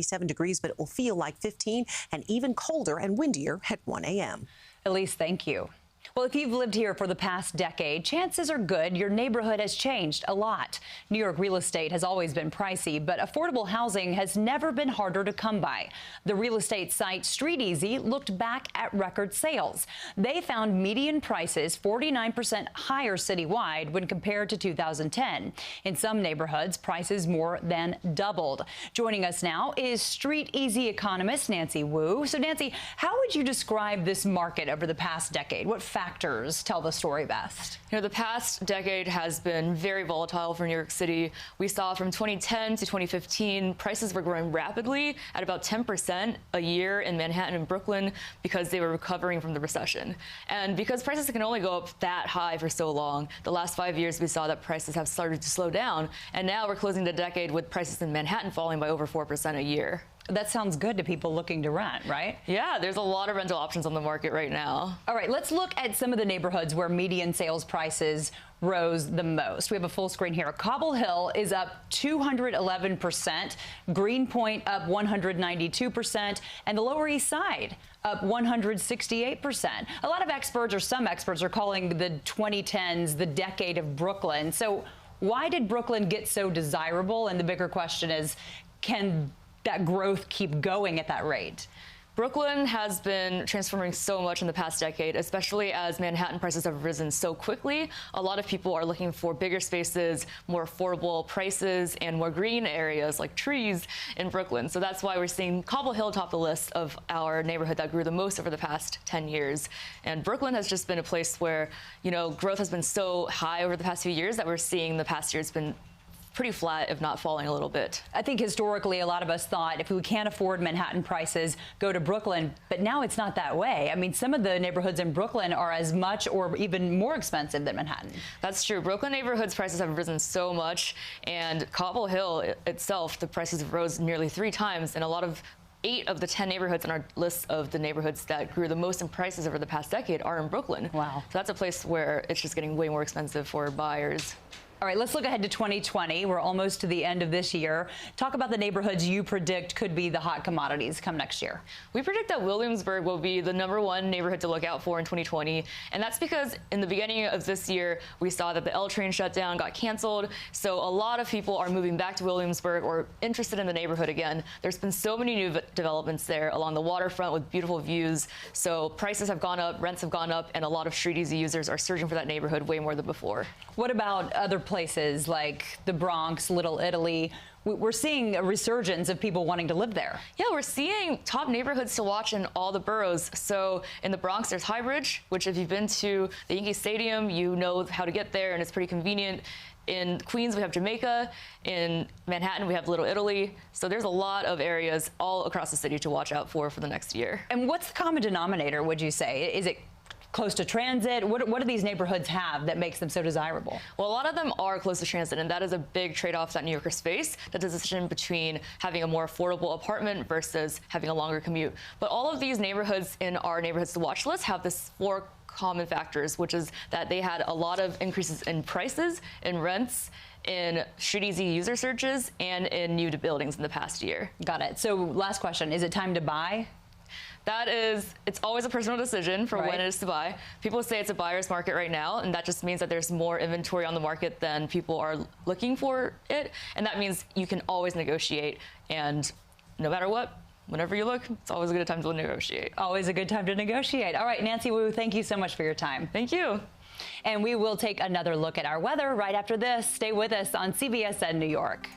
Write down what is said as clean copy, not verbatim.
7 degrees, but it will feel like 15 and even colder and windier at 1 a.m. Elise, thank you. Well, if you've lived here for the past decade, chances are good your neighborhood has changed a lot. New York real estate has always been pricey, but affordable housing has never been harder to come by. The real estate site StreetEasy looked back at record sales. They found median prices 49% higher citywide when compared to 2010. In some neighborhoods, prices more than doubled. Joining us now is StreetEasy economist Nancy Wu. So, Nancy, how would you describe this market over the past decade? What factors tell the story best? You know, the past decade has been very volatile for New York City. We saw from 2010 to 2015, prices were growing rapidly at about 10% a year in Manhattan and Brooklyn because they were recovering from the recession. And because prices can only go up that high for so long, the last 5 years we saw that prices have started to slow down. And now we're closing the decade with prices in Manhattan falling by over 4% a year. That sounds good to people looking to rent, right? Yeah, there's a lot of rental options on the market right now. All right, let's look at some of the neighborhoods where median sales prices rose the most. We have a full screen here. Cobble Hill is up 211%, Greenpoint up 192%, and the Lower East Side up 168%. A lot of experts, or some experts, are calling the 2010s the decade of Brooklyn. So why did Brooklyn get so desirable? And the bigger question is, can that growth keep going at that rate? Brooklyn has been transforming so much in the past decade, especially as Manhattan prices have risen so quickly. A lot of people are looking for bigger spaces, more affordable prices, and more green areas like trees in Brooklyn. So that's why we're seeing Cobble Hill top the list of our neighborhood that grew the most over the past 10 years. And Brooklyn has just been a place where, you know, growth has been so high over the past few years that we're seeing the past year it's been pretty flat, if not falling a little bit. I think historically a lot of us thought if we can't afford Manhattan prices, go to Brooklyn, but now it's not that way. I mean, some of the neighborhoods in Brooklyn are as much or even more expensive than Manhattan. That's true. Brooklyn neighborhoods prices have risen so much, and Cobble Hill itself, the prices rose nearly 3 times, and 8 of the 10 neighborhoods on our list of the neighborhoods that grew the most in prices over the past decade are in Brooklyn. Wow. So that's a place where it's just getting way more expensive for buyers. All right, let's look ahead to 2020. We're almost to the end of this year. Talk about the neighborhoods you predict could be the hot commodities come next year. We predict that Williamsburg will be the #1 neighborhood to look out for in 2020. And that's because in the beginning of this year, we saw that the L train shutdown got canceled. So a lot of people are moving back to Williamsburg or interested in the neighborhood again. There's been so many new developments there along the waterfront with beautiful views. So prices have gone up, rents have gone up, and a lot of StreetEasy users are searching for that neighborhood way more than before. What about other places like the Bronx, Little Italy? We're seeing a resurgence of people wanting to live there. Yeah, we're seeing top neighborhoods to watch in all the boroughs. So in the Bronx, there's Highbridge, which if you've been to the Yankee Stadium, you know how to get there, and it's pretty convenient. In Queens, we have Jamaica. In Manhattan, we have Little Italy. So there's a lot of areas all across the city to watch out for the next year. And what's the common denominator, would you say? Is it close to transit? What do these neighborhoods have that makes them so desirable? Well, a lot of them are close to transit, and that is a big trade-off that New Yorkers face, the decision between having a more affordable apartment versus having a longer commute. But all of these neighborhoods in our neighborhoods to watch list have this 4 common factors, which is that they had a lot of increases in prices, in rents, in StreetEasy user searches, and in new buildings in the past year. Got it. So last question, is it time to buy? It's always a personal decision for when it is to buy. People say it's a buyer's market right now, and that just means that there's more inventory on the market than people are looking for it. And that means you can always negotiate. And no matter what, whenever you look, it's always a good time to negotiate. Always a good time to negotiate. All right, Nancy Wu, thank you so much for your time. Thank you. And we will take another look at our weather right after this. Stay with us on CBSN New York.